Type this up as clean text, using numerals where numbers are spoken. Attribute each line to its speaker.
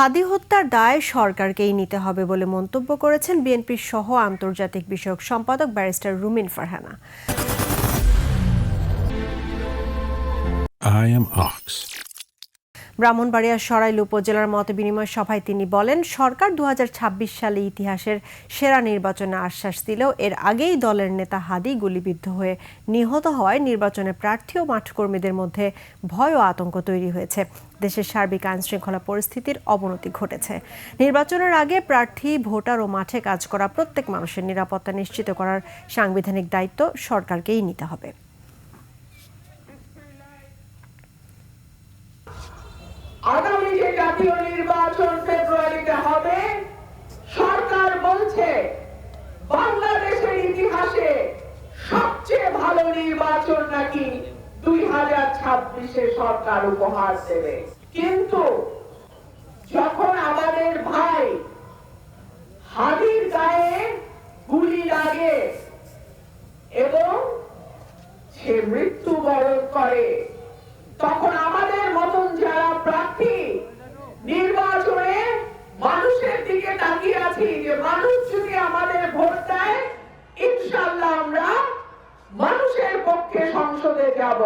Speaker 1: হাদি হত্যার দায় সরকারকেই নিতে হবে বলে মন্তব্য করেছেন বিএনপির সহ আন্তর্জাতিক বিষয়ক সম্পাদক ব্যারিস্টার রুমিন ফারহানা। ব্রাহ্মণবাড়িয়ার সরাইল উপজেলার মতবিনিময় সভায় তিনি বলেন, সরকার ২০২৬ সালে ইতিহাসের সেরা নির্বাচনে আশ্বাস দিলেও এর আগেই দলের নেতা হাদি গুলিবিদ্ধ হয়ে নিহত হওয়ায় নির্বাচনে প্রার্থী ও মাঠকর্মীদের মধ্যে ভয় ও আতঙ্ক তৈরি হয়েছে। দেশের সার্বিক আইনশৃঙ্খলা পরিস্থিতির অবনতি ঘটেছে। নির্বাচনের আগে প্রার্থী, ভোটার ও মাঠে কাজ করা প্রত্যেক মানুষের নিরাপত্তা নিশ্চিত করার সাংবিধানিক দায়িত্ব সরকারকেই নিতে হবে।
Speaker 2: আগামী যে জাতীয় নির্বাচন ফেব্রুয়ারিতে হবে, সরকার বলছে বাংলাদেশের ইতিহাসে সবচেয়ে ভালো নির্বাচন নাকি 2026-এ সরকার উপহার দেবে। কিন্তু যখন আমাদের ভাই হাদির গায়ে গুলি লাগে এবং সে মৃত্যুবরণ করে, তখন আমাদের মতন যারা প্রার্থী নির্বাচনে মানুষের দিকে তাকিয়ে আছি যে মানুষ যদি আমাদের ভোট দেয়, ইনশাআল্লাহ আমরা মানুষের পক্ষে সংসদে যাব।